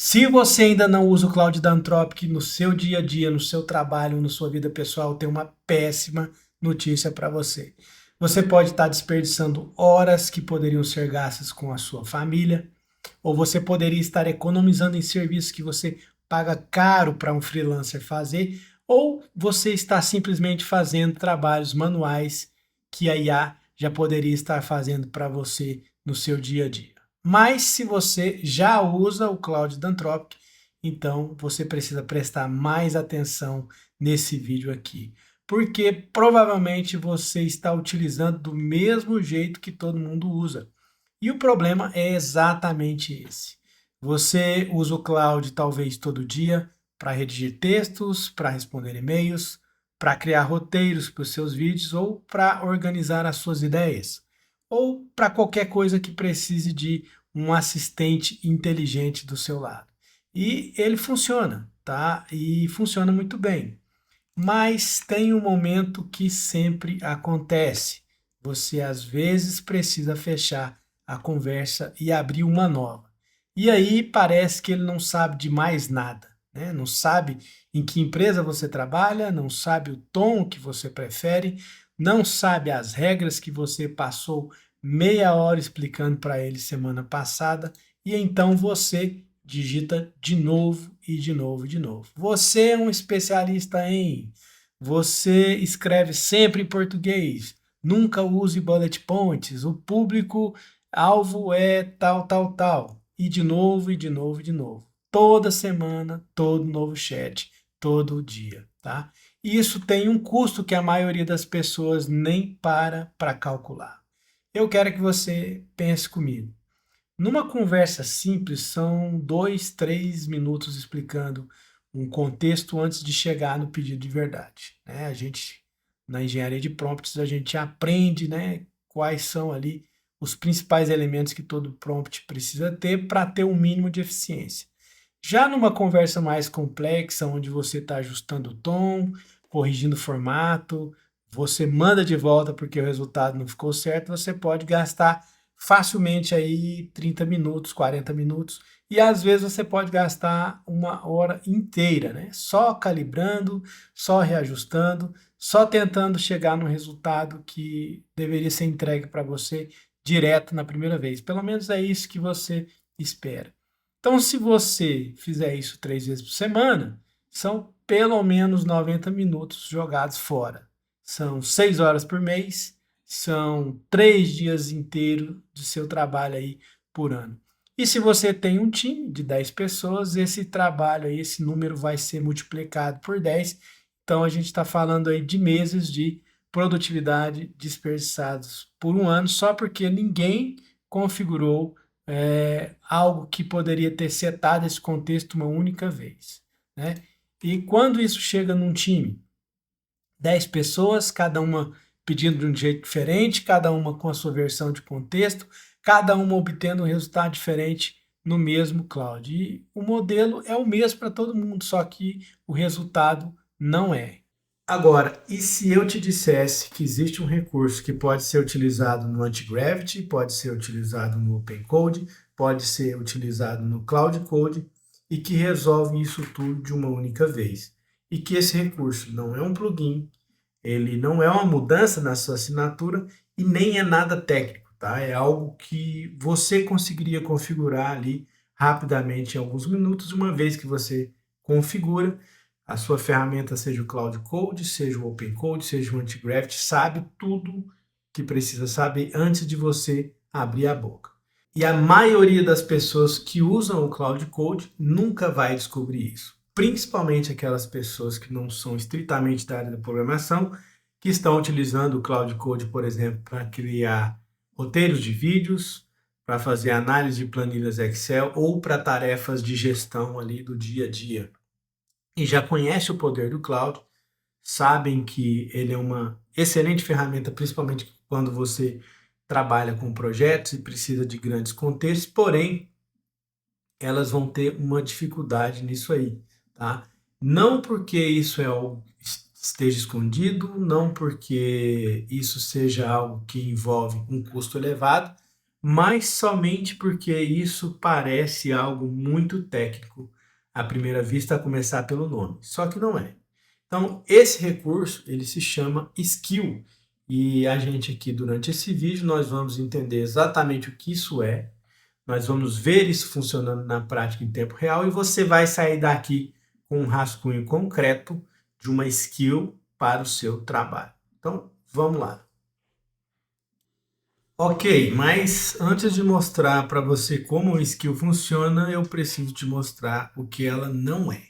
Se você ainda não usa o Cloud da Anthropic no seu dia a dia, no seu trabalho, na sua vida pessoal, tem uma péssima notícia para você. Você pode estar desperdiçando horas que poderiam ser gastas com a sua família, ou você poderia estar economizando em serviços que você paga caro para um freelancer fazer, ou você está simplesmente fazendo trabalhos manuais que a IA já poderia estar fazendo para você no seu dia a dia. Mas se você já usa o Cloud da Anthropic, então você precisa prestar mais atenção nesse vídeo aqui, porque provavelmente você está utilizando do mesmo jeito que todo mundo usa. E o problema é exatamente esse. Você usa o Cloud talvez todo dia para redigir textos, para responder e-mails, para criar roteiros para os seus vídeos ou para organizar as suas ideias, ou para qualquer coisa que precise de um assistente inteligente do seu lado. E ele funciona, tá? E funciona muito bem. Mas tem um momento que sempre acontece. Você às vezes precisa fechar a conversa e abrir uma nova. E aí parece que ele não sabe de mais nada, né? Não sabe em que empresa você trabalha, não sabe o tom que você prefere, não sabe as regras que você passou meia hora explicando para ele semana passada, e então você digita de novo e de novo e de novo. Você é um especialista em. Você escreve sempre em português. Nunca use bullet points. O público alvo é tal, tal, tal. E de novo, e de novo, e de novo. Toda semana, todo novo chat, todo dia, tá? E isso tem um custo que a maioria das pessoas nem para calcular. Eu quero que você pense comigo. Numa conversa simples, são 2, 3 minutos explicando um contexto antes de chegar no pedido de verdade, né? A gente, na engenharia de prompts, a gente aprende, né, quais são ali os principais elementos que todo prompt precisa ter para ter um mínimo de eficiência. Já numa conversa mais complexa, onde você está ajustando o tom, corrigindo o formato, você manda de volta porque o resultado não ficou certo, você pode gastar facilmente aí 30 minutos, 40 minutos, e às vezes você pode gastar uma hora inteira, né? Só calibrando, só reajustando, só tentando chegar no resultado que deveria ser entregue para você direto na primeira vez. Pelo menos é isso que você espera. Então, se você fizer isso 3 vezes por semana, são pelo menos 90 minutos jogados fora. São 6 horas por mês, são 3 dias inteiros de seu trabalho aí por ano. E se você tem um time de 10 pessoas, esse trabalho aí, esse número vai ser multiplicado por 10. Então a gente está falando aí de meses de produtividade desperdiçados por um ano, só porque ninguém configurou algo que poderia ter setado esse contexto uma única vez, né? E quando isso chega num time, 10 pessoas, cada uma pedindo de um jeito diferente, cada uma com a sua versão de contexto, cada uma obtendo um resultado diferente no mesmo cloud. E o modelo é o mesmo para todo mundo, só que o resultado não é. Agora, e se eu te dissesse que existe um recurso que pode ser utilizado no Antigravity, pode ser utilizado no OpenCode, pode ser utilizado no Cloud Code e que resolve isso tudo de uma única vez? E que esse recurso não é um plugin, ele não é uma mudança na sua assinatura e nem é nada técnico, tá? É algo que você conseguiria configurar ali rapidamente em alguns minutos, uma vez que você configura a sua ferramenta, seja o Cloud Code, seja o Open Code, seja o Antigravity, sabe tudo que precisa saber antes de você abrir a boca. E a maioria das pessoas que usam o Cloud Code nunca vai descobrir isso. Principalmente aquelas pessoas que não são estritamente da área da programação, que estão utilizando o Cloud Code, por exemplo, para criar roteiros de vídeos, para fazer análise de planilhas Excel ou para tarefas de gestão ali do dia a dia. E já conhece o poder do cloud, sabem que ele é uma excelente ferramenta, principalmente quando você trabalha com projetos e precisa de grandes contextos, porém, elas vão ter uma dificuldade nisso aí, tá? Não porque isso é algo que esteja escondido, não porque isso seja algo que envolve um custo elevado, mas somente porque isso parece algo muito técnico à primeira vista, a começar pelo nome. Só que não é. Então, esse recurso, ele se chama skill. E a gente aqui, durante esse vídeo, nós vamos entender exatamente o que isso é. Nós vamos ver isso funcionando na prática em tempo real e você vai sair daqui com um rascunho concreto de uma skill para o seu trabalho. Então, vamos lá. Ok, mas antes de mostrar para você como o skill funciona, eu preciso te mostrar o que ela não é.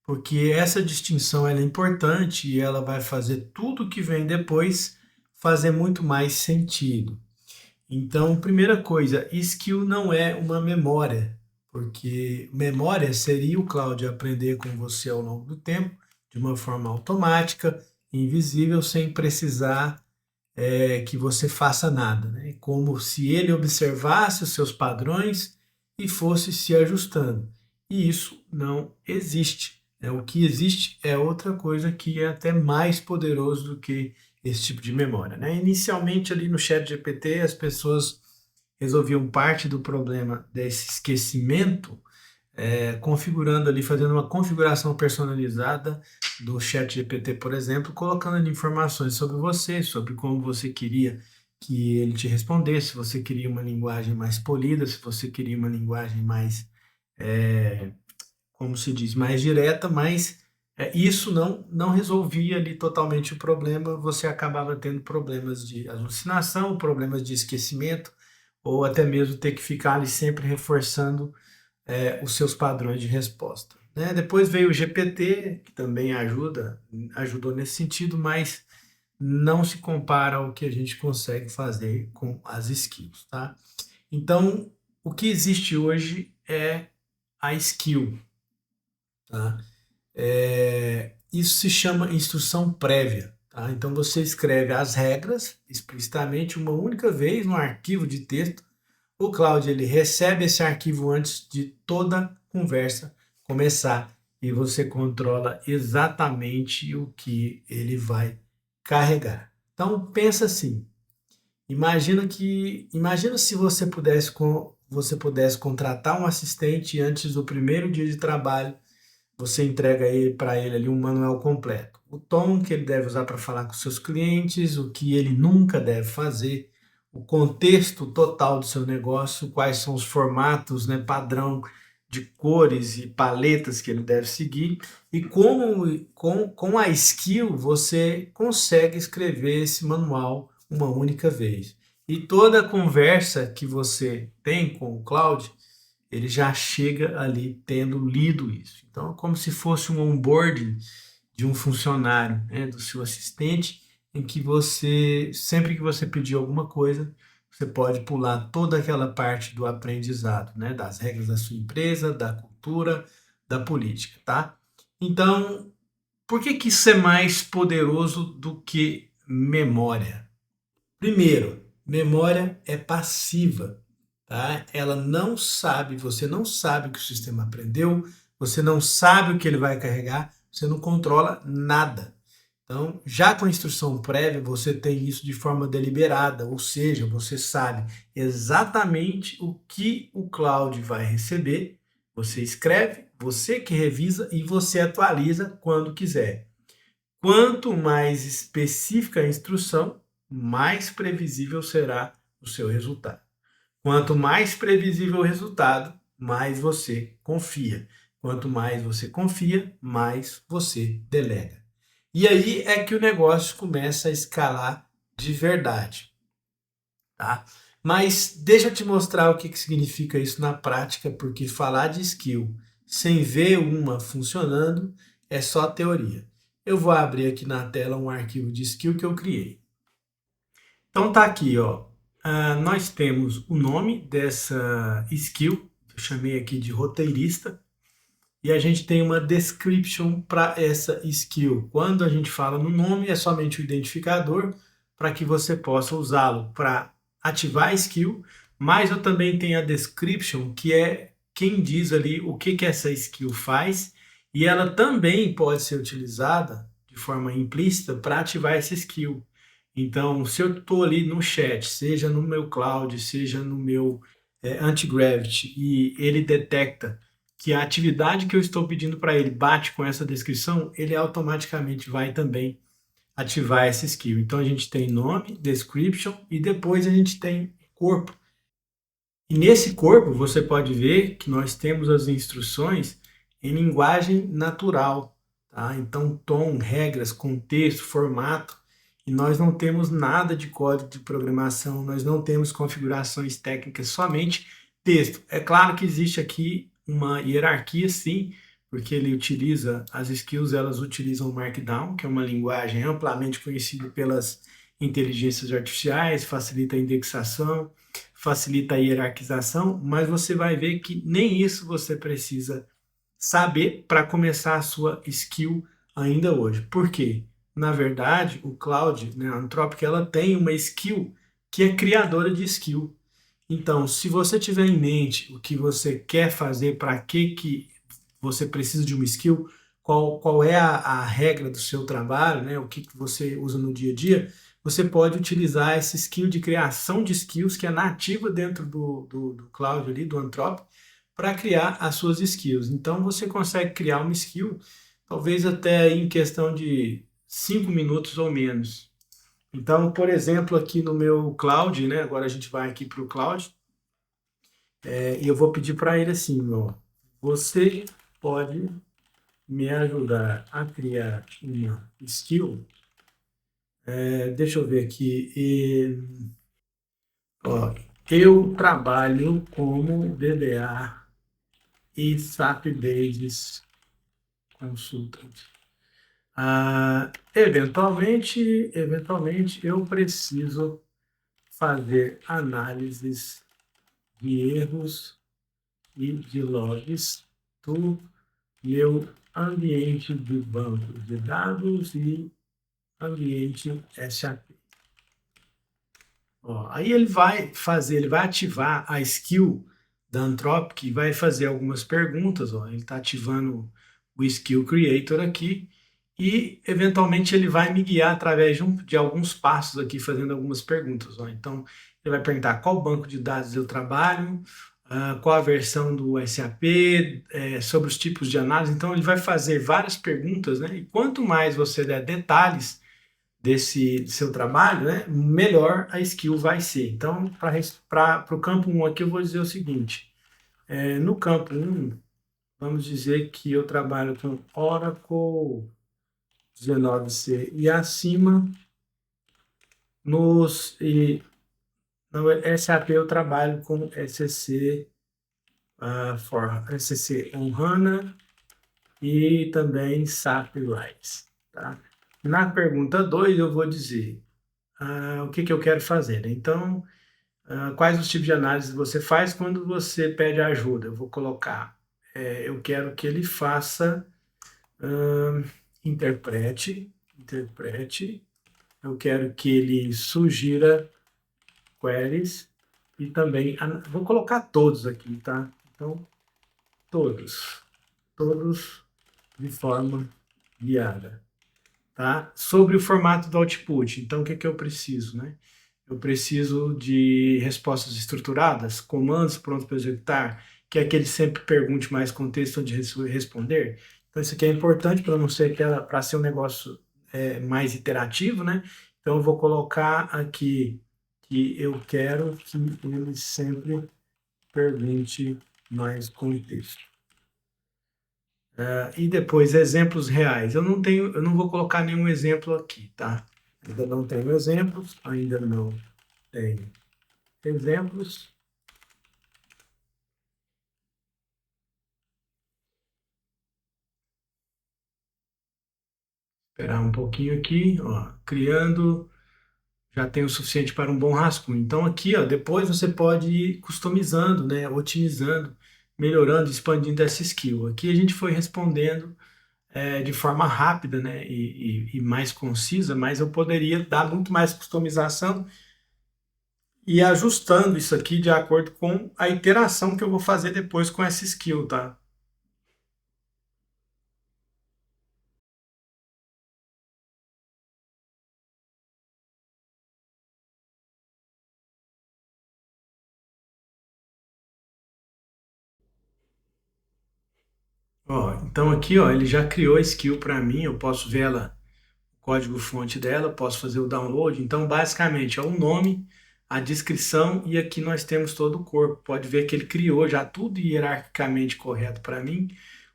Porque essa distinção ela é importante e ela vai fazer tudo que vem depois fazer muito mais sentido. Então, primeira coisa, skill não é uma memória, porque memória seria o Cláudio aprender com você ao longo do tempo, de uma forma automática, invisível, sem precisar que você faça nada, né? Como se ele observasse os seus padrões e fosse se ajustando. E isso não existe, né? O que existe é outra coisa que é até mais poderoso do que esse tipo de memória, né? Inicialmente ali no ChatGPT as pessoas resolviam parte do problema desse esquecimento configurando ali, fazendo uma configuração personalizada do ChatGPT, por exemplo, colocando ali informações sobre você, sobre como você queria que ele te respondesse, se você queria uma linguagem mais polida, se você queria uma linguagem mais, é, como se diz, mais direta, mas isso não resolvia ali totalmente o problema, você acabava tendo problemas de alucinação, problemas de esquecimento, ou até mesmo ter que ficar ali sempre reforçando os seus padrões de resposta. Né? Depois veio o GPT, que também ajudou nesse sentido, mas não se compara ao que a gente consegue fazer com as skills. Tá? Então, o que existe hoje é a skill. Tá? Isso se chama instrução prévia. Tá? Então, você escreve as regras explicitamente uma única vez no arquivo de texto. O Cloud ele recebe esse arquivo antes de toda conversa começar e você controla exatamente o que ele vai carregar. Então pensa assim, imagina se você pudesse contratar um assistente antes do primeiro dia de trabalho, você entrega para ele ali um manual completo. O tom que ele deve usar para falar com seus clientes, o que ele nunca deve fazer, o contexto total do seu negócio, quais são os formatos, né, padrão de cores e paletas que ele deve seguir e como com a skill você consegue escrever esse manual uma única vez. E toda conversa que você tem com o Cloud, ele já chega ali tendo lido isso. Então, é como se fosse um onboarding de um funcionário, né, do seu assistente, em que você, sempre que você pedir alguma coisa, você pode pular toda aquela parte do aprendizado, né, das regras da sua empresa, da cultura, da política, tá? Então, por que que isso é mais poderoso do que memória? Primeiro, memória é passiva, tá? Ela não sabe, você não sabe o que o sistema aprendeu, você não sabe o que ele vai carregar, você não controla nada. Então, já com a instrução prévia, você tem isso de forma deliberada, ou seja, você sabe exatamente o que o cloud vai receber, você escreve, você que revisa e você atualiza quando quiser. Quanto mais específica a instrução, mais previsível será o seu resultado. Quanto mais previsível o resultado, mais você confia. Quanto mais você confia, mais você delega. E aí é que o negócio começa a escalar de verdade, tá? Mas deixa eu te mostrar o que significa isso na prática, porque falar de skill sem ver uma funcionando é só teoria. Eu vou abrir aqui na tela um arquivo de skill que eu criei. Então tá aqui, ó. Nós temos o nome dessa skill, eu chamei aqui de roteirista, e a gente tem uma description para essa skill. Quando a gente fala no nome, é somente o identificador para que você possa usá-lo para ativar a skill, mas eu também tenho a description, que é quem diz ali o que que essa skill faz, e ela também pode ser utilizada de forma implícita para ativar essa skill. Então, se eu estou ali no chat, seja no meu cloud, seja no meu anti-gravity, e ele detecta que a atividade que eu estou pedindo para ele bate com essa descrição, ele automaticamente vai também ativar essa skill. Então, a gente tem nome, description e depois a gente tem corpo. E nesse corpo você pode ver que nós temos as instruções em linguagem natural, tá? Então, tom, regras, contexto, formato, e nós não temos nada de código de programação, nós não temos configurações técnicas, somente texto. É claro que existe aqui uma hierarquia, sim, porque ele utiliza, as skills, elas utilizam o Markdown, que é uma linguagem amplamente conhecida pelas inteligências artificiais, facilita a indexação, facilita a hierarquização, mas você vai ver que nem isso você precisa saber para começar a sua skill ainda hoje. Por quê? Na verdade, o Cloud, né, a Anthropic, ela tem uma skill que é criadora de skill. Então, se você tiver em mente o que você quer fazer, para que você precisa de uma skill, qual é a regra do seu trabalho, né, o que você usa no dia a dia, você pode utilizar essa skill de criação de skills que é nativa dentro do Cloud ali, do Anthropic, para criar as suas skills. Então, você consegue criar uma skill, talvez até em questão de 5 minutos ou menos. Então, por exemplo, aqui no meu Cloud, né? Agora a gente vai aqui para o Cloud, e eu vou pedir para ele assim, ó, você pode me ajudar a criar uma skill? Deixa eu ver aqui. Ó, eu trabalho como DBA e SAP Basis Consultant. Eventualmente eu preciso fazer análises de erros e de logs do meu ambiente de banco de dados e ambiente SAP. Ó, aí ele vai ativar a skill da Anthropic e vai fazer algumas perguntas. Ó, ele está ativando o Skill Creator aqui e, eventualmente, ele vai me guiar através de alguns passos aqui, fazendo algumas perguntas. Ó. Então, ele vai perguntar qual banco de dados eu trabalho, qual a versão do SAP, sobre os tipos de análise. Então, ele vai fazer várias perguntas, né? E quanto mais você der detalhes desse seu trabalho, né, melhor a skill vai ser. Então, para o campo 1 aqui, eu vou dizer o seguinte: no campo 1, vamos dizer que eu trabalho com Oracle 19c e acima, no SAP eu trabalho com SCC, SCC On-HANA e também SAP RISE. Tá? Na pergunta 2, eu vou dizer o que eu quero fazer. Né? Então, quais os tipos de análise você faz quando você pede ajuda? Eu vou colocar, eu quero que ele faça, interprete, eu quero que ele sugira queries e também, vou colocar todos aqui, tá? Então, todos de forma guiada, tá? Sobre o formato do output, então o que eu preciso, né? Eu preciso de respostas estruturadas, comandos prontos para executar, que é que ele sempre pergunte mais contexto onde responder. Então, isso aqui é importante para não ser para ser um negócio mais iterativo, né? Então, eu vou colocar aqui que eu quero que ele sempre pergunte mais contexto. E depois, exemplos reais. Eu não vou colocar nenhum exemplo aqui, tá? Ainda não tenho exemplos, ainda não tenho exemplos. Esperar um pouquinho aqui, ó, criando, já tem o suficiente para um bom rascunho. Então aqui, ó, depois você pode ir customizando, né, otimizando, melhorando, expandindo essa skill. Aqui a gente foi respondendo de forma rápida, né, e mais concisa, mas eu poderia dar muito mais customização e ajustando isso aqui de acordo com a iteração que eu vou fazer depois com essa skill, tá? Ó, então aqui, ó, ele já criou a skill para mim, eu posso ver ela, o código-fonte dela, posso fazer o download. Então, basicamente, é o nome, a descrição e aqui nós temos todo o corpo. Pode ver que ele criou já tudo hierarquicamente correto para mim,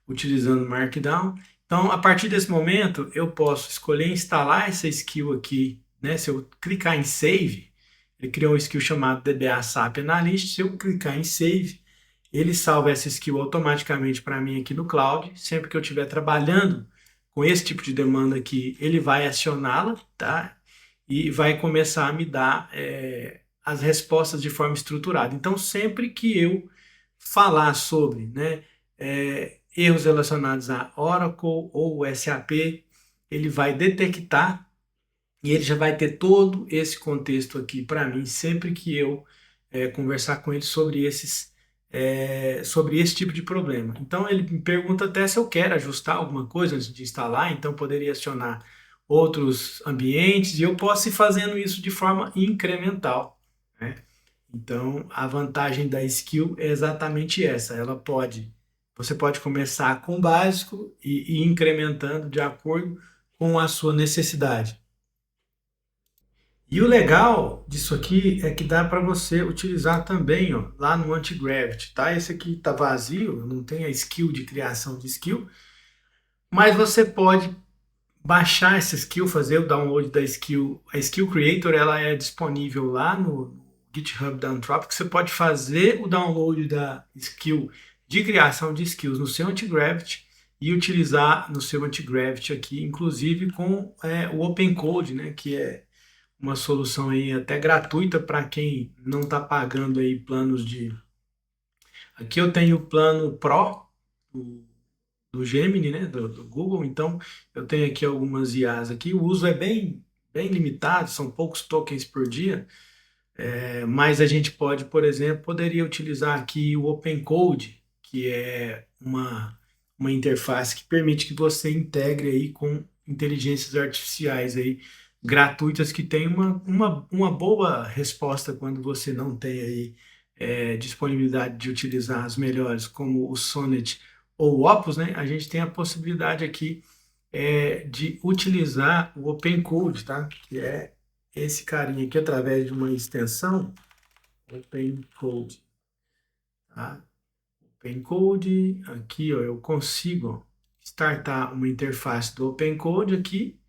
utilizando Markdown. Então, a partir desse momento, eu posso escolher instalar essa skill aqui, né? Se eu clicar em Save, ele criou um skill chamado DBA SAP Analyst. Se eu clicar em Save, ele salva essa skill automaticamente para mim aqui no cloud. Sempre que eu estiver trabalhando com esse tipo de demanda aqui, ele vai acioná-la, tá? E vai começar a me dar as respostas de forma estruturada. Então, sempre que eu falar sobre, né, erros relacionados a Oracle ou SAP, ele vai detectar e ele já vai ter todo esse contexto aqui para mim, sempre que eu conversar com ele sobre esse tipo de problema. Então ele me pergunta até se eu quero ajustar alguma coisa antes de instalar, então poderia acionar outros ambientes e eu posso ir fazendo isso de forma incremental, né? Então a vantagem da skill é exatamente essa. Você pode começar com o básico e ir incrementando de acordo com a sua necessidade. E o legal disso aqui é que dá para você utilizar também, ó, lá no Anti-Gravity, tá? Esse aqui tá vazio, não tem a skill de criação de skill, mas você pode baixar essa skill, fazer o download da skill. A Skill Creator, ela é disponível lá no GitHub da Anthropic. Você pode fazer o download da skill de criação de skills no seu Anti-Gravity e utilizar no seu Anti-Gravity aqui, inclusive com o Open Code, né, que é uma solução aí até gratuita para quem não está pagando aí planos de. Aqui eu tenho o plano Pro do, do Gemini, né, do Google. Então eu tenho aqui algumas IAs aqui. O uso é bem limitado, são poucos tokens por dia. Mas a gente pode, por exemplo, poderia utilizar aqui o Open Code, que é uma interface que permite que você integre aí com inteligências artificiais aí gratuitas que tem uma boa resposta quando você não tem aí disponibilidade de utilizar as melhores, como o Sonnet ou o Opus, né? A gente tem a possibilidade aqui de utilizar o Open Code, tá? Que é esse carinha aqui através de uma extensão Open Code, tá? Open Code, aqui ó, eu consigo startar uma interface do Open Code aqui,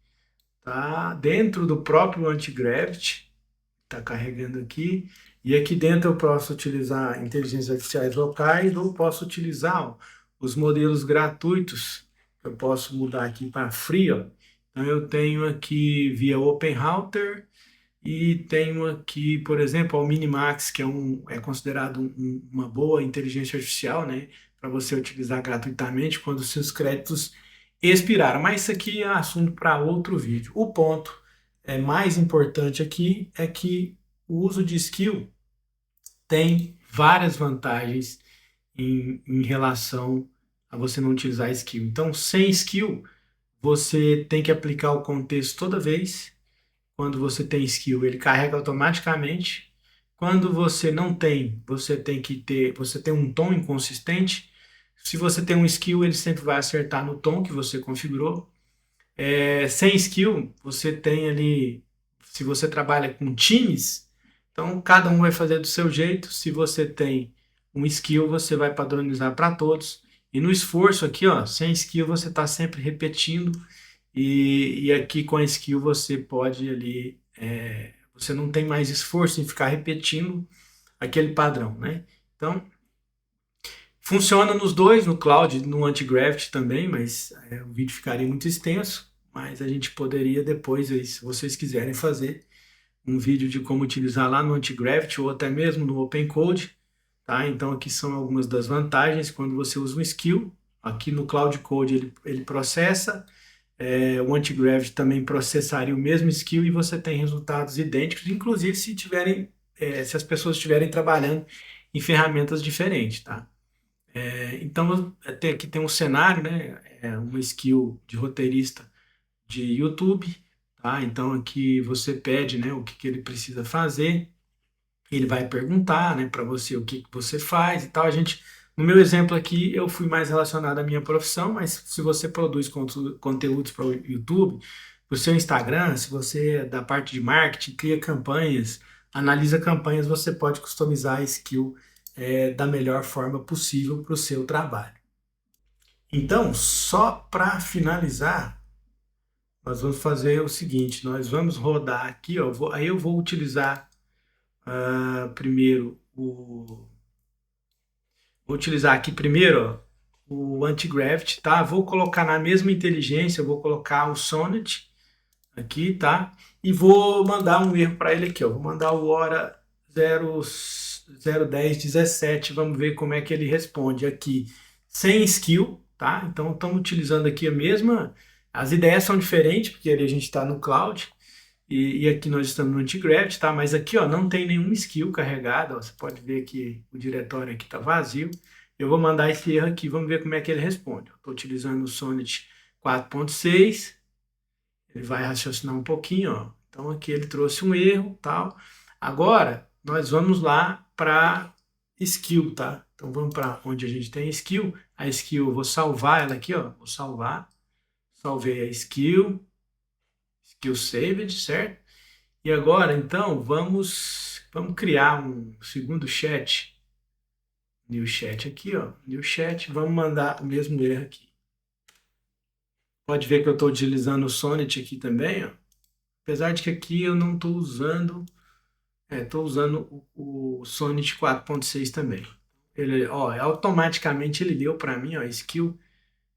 tá? Dentro do próprio Anti-Gravity, tá carregando aqui, e aqui dentro eu posso utilizar inteligências artificiais locais ou posso utilizar ó, os modelos gratuitos. Eu posso mudar aqui para free, ó. Então eu tenho aqui via OpenRouter. E tenho aqui, por exemplo, o Minimax, que é considerado uma boa inteligência artificial, né? Para você utilizar gratuitamente quando os seus créditos expiraram. Mas isso aqui é assunto para outro vídeo. O ponto mais importante aqui é que o uso de skill tem várias vantagens em relação a você não utilizar skill. Então, sem skill, você tem que aplicar o contexto toda vez. Quando você tem skill, ele carrega automaticamente. Quando você não tem, você tem um tom inconsistente. Se você tem um skill, ele sempre vai acertar no tom que você configurou. Sem skill, você tem ali, se você trabalha com times, então cada um vai fazer do seu jeito. Se você tem um skill, você vai padronizar para todos. E no esforço aqui, ó, sem skill, você está sempre repetindo e aqui com a skill você pode ali, você não tem mais esforço em ficar repetindo aquele padrão, né? Então, funciona nos dois, no cloud, no Anti-Gravity também, mas o vídeo ficaria muito extenso, mas a gente poderia depois, aí, se vocês quiserem fazer, um vídeo de como utilizar lá no Anti-Gravity ou até mesmo no Open Code, tá? Então aqui são algumas das vantagens quando você usa um skill. Aqui no Cloud Code ele processa, o Anti-Gravity também processaria o mesmo skill e você tem resultados idênticos, inclusive se as pessoas estiverem trabalhando em ferramentas diferentes, tá? Então, aqui tem um cenário, né? Uma skill de roteirista de YouTube, tá? Então, aqui você pede, né, o que ele precisa fazer, ele vai perguntar, né, para você o que você faz e tal. A gente No meu exemplo aqui, eu fui mais relacionado à minha profissão, mas se você produz conteúdos para o YouTube, para o seu Instagram, se você é da parte de marketing, cria campanhas, analisa campanhas, você pode customizar a skill da melhor forma possível para o seu trabalho. Então, só para finalizar, nós vamos fazer o seguinte, nós vamos rodar aqui, ó, aí eu vou utilizar primeiro vou utilizar aqui primeiro, ó, o anti-gravity, tá? Vou colocar na mesma inteligência, eu vou colocar o Sonnet aqui, tá? E vou mandar um erro para ele aqui, ó. Vou mandar o hora 01017, vamos ver como é que ele responde aqui. Sem skill, tá? Então estamos utilizando aqui a mesma, as ideias são diferentes, porque ali a gente está no cloud, e aqui nós estamos no anti-gravity, tá? Mas aqui, ó, não tem nenhum skill carregado, ó. Você pode ver que o diretório aqui está vazio. Eu vou mandar esse erro aqui, vamos ver como é que ele responde. Estou utilizando o Sonnet 4.6, ele vai raciocinar um pouquinho, ó. Então aqui ele trouxe um erro, tal. Agora nós vamos lá para skill, tá? Então vamos para onde a gente tem skill. A skill, eu vou salvar ela aqui, ó. Vou salvar. Salvei a skill saved, certo? E agora, então, vamos criar um segundo chat. New chat aqui, ó. New chat, vamos mandar o mesmo erro aqui. Pode ver que eu estou utilizando o Sonnet aqui também, ó. Apesar de que aqui eu não estou usando, estou usando o Sonnet 4.6 também. Ele, ó, automaticamente ele deu para mim, ó, skill,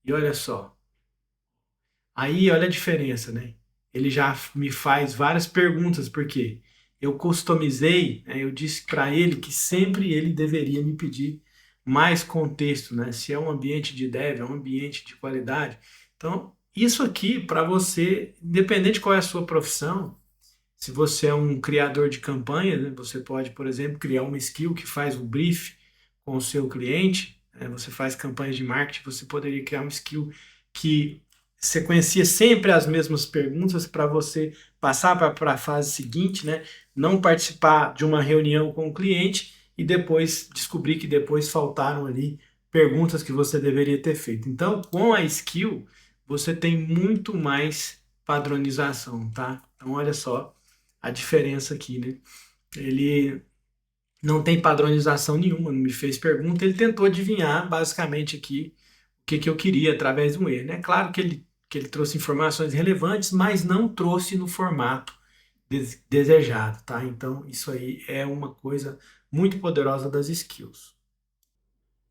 e olha só. Aí, olha a diferença, né? Ele já me faz várias perguntas, porque eu customizei, né, eu disse para ele que sempre ele deveria me pedir mais contexto, né? Se é um ambiente de dev, é um ambiente de qualidade. Então, isso aqui para você, independente qual é a sua profissão, se você é um criador de campanha, né, você pode, por exemplo, criar uma skill que faz o brief com o seu cliente, né, você faz campanhas de marketing, você poderia criar uma skill que sequencia sempre as mesmas perguntas para você passar para a fase seguinte, né? Não participar de uma reunião com o cliente e depois descobrir que depois faltaram ali perguntas que você deveria ter feito. Então, com a skill, você tem muito mais padronização, tá? Então, olha só a diferença aqui, né? Ele não tem padronização nenhuma, não me fez pergunta, ele tentou adivinhar basicamente aqui o que eu queria através de um erro, né? Claro que ele trouxe informações relevantes, mas não trouxe no formato desejado, tá? Então, isso aí é uma coisa muito poderosa das skills.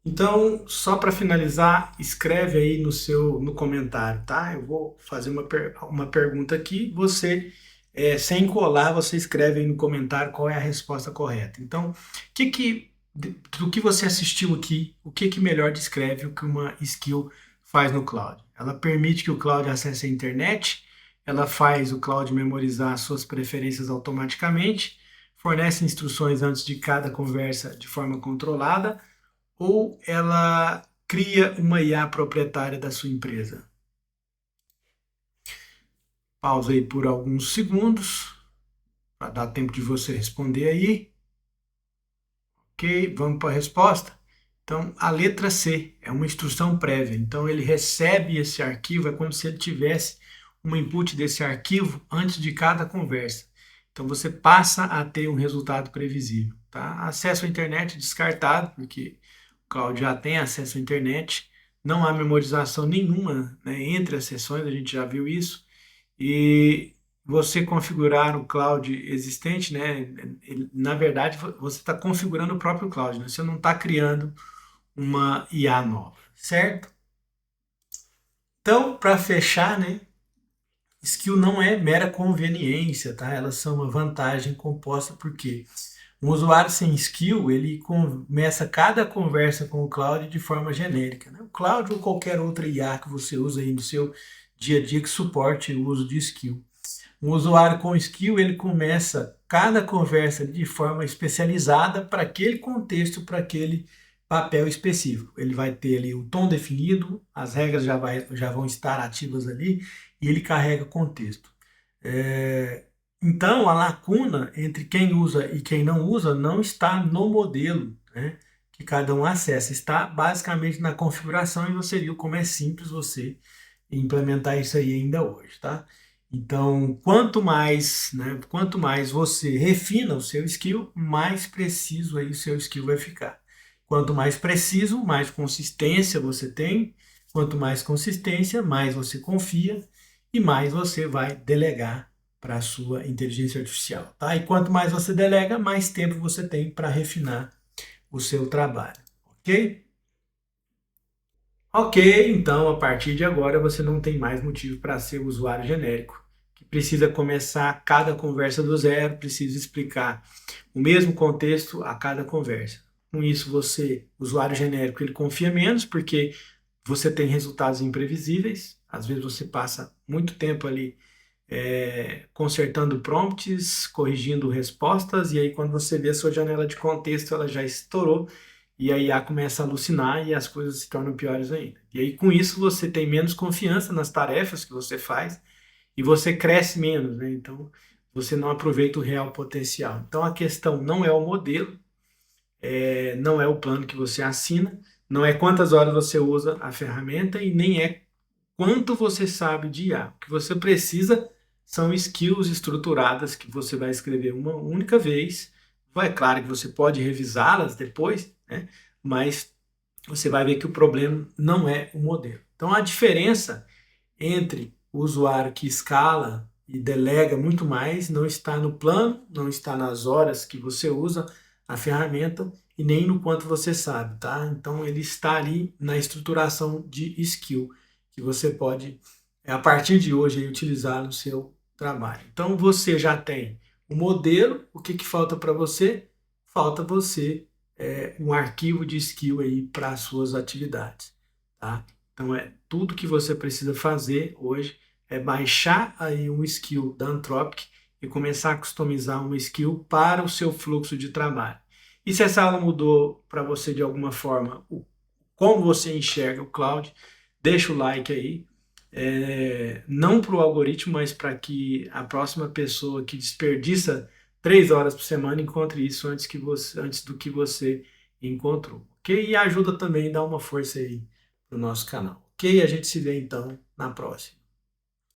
Então, só para finalizar, escreve aí no comentário, tá? Eu vou fazer uma pergunta aqui, você, sem colar, você escreve aí no comentário qual é a resposta correta. Então, do que você assistiu aqui, o que melhor descreve o que uma skill faz no cloud? Ela permite que o cloud acesse a internet, ela faz o cloud memorizar suas preferências automaticamente, fornece instruções antes de cada conversa de forma controlada, ou ela cria uma IA proprietária da sua empresa? Pausa aí por alguns segundos, para dar tempo de você responder aí. Ok, vamos para a resposta? Então, a letra C é uma instrução prévia. Então, ele recebe esse arquivo, é como se ele tivesse um input desse arquivo antes de cada conversa. Então, você passa a ter um resultado previsível. Tá? Acesso à internet descartado, porque o cloud já tem acesso à internet. Não há memorização nenhuma, né, entre as sessões, a gente já viu isso. E você configurar o cloud existente, né? Na verdade, você está configurando o próprio cloud, né? Você não está criando uma IA nova, certo? Então, para fechar, né? Skill não é mera conveniência, tá? Elas são uma vantagem composta porque um usuário sem skill, ele começa cada conversa com o cloud de forma genérica, né? O cloud ou qualquer outra IA que você usa aí no seu dia a dia que suporte o uso de skill. Um usuário com skill, ele começa cada conversa de forma especializada para aquele contexto, para aquele papel específico. Ele vai ter ali o tom definido, as regras já vão estar ativas ali e ele carrega contexto. Então, a lacuna entre quem usa e quem não usa não está no modelo, né, que cada um acessa. Está basicamente na configuração e você viu como é simples você implementar isso aí ainda hoje, tá? Então, quanto mais você refina o seu skill, mais preciso aí o seu skill vai ficar. Quanto mais preciso, mais consistência você tem. Quanto mais consistência, mais você confia e mais você vai delegar para a sua inteligência artificial, tá? E quanto mais você delega, mais tempo você tem para refinar o seu trabalho, ok? Ok, então a partir de agora você não tem mais motivo para ser usuário genérico, que precisa começar cada conversa do zero, precisa explicar o mesmo contexto a cada conversa. Com isso, você, usuário genérico, ele confia menos porque você tem resultados imprevisíveis. Às vezes você passa muito tempo ali consertando prompts, corrigindo respostas, e aí quando você vê a sua janela de contexto, ela já estourou, e a IA começa a alucinar e as coisas se tornam piores ainda. E aí com isso você tem menos confiança nas tarefas que você faz e você cresce menos, né? Então você não aproveita o real potencial. Então a questão não é o modelo, não é o plano que você assina, não é quantas horas você usa a ferramenta e nem é quanto você sabe de IA. O que você precisa são skills estruturadas que você vai escrever uma única vez. É claro que você pode revisá-las depois, né? Mas você vai ver que o problema não é o modelo. Então a diferença entre o usuário que escala e delega muito mais não está no plano, não está nas horas que você usa a ferramenta e nem no quanto você sabe, tá? Então ele está ali na estruturação de skill que você pode, a partir de hoje, utilizar no seu trabalho. Então você já tem o modelo, o que falta para você? Falta você um arquivo de skill aí para as suas atividades, tá? Então é tudo que você precisa fazer hoje é baixar aí um skill da Anthropic e começar a customizar uma skill para o seu fluxo de trabalho. E se essa aula mudou para você de alguma forma, como você enxerga o cloud, deixa o like aí. Não para o algoritmo, mas para que a próxima pessoa que desperdiça 3 horas por semana encontre isso antes do que você encontrou, ok? E ajuda também a dar uma força aí no nosso canal, ok? A gente se vê então na próxima.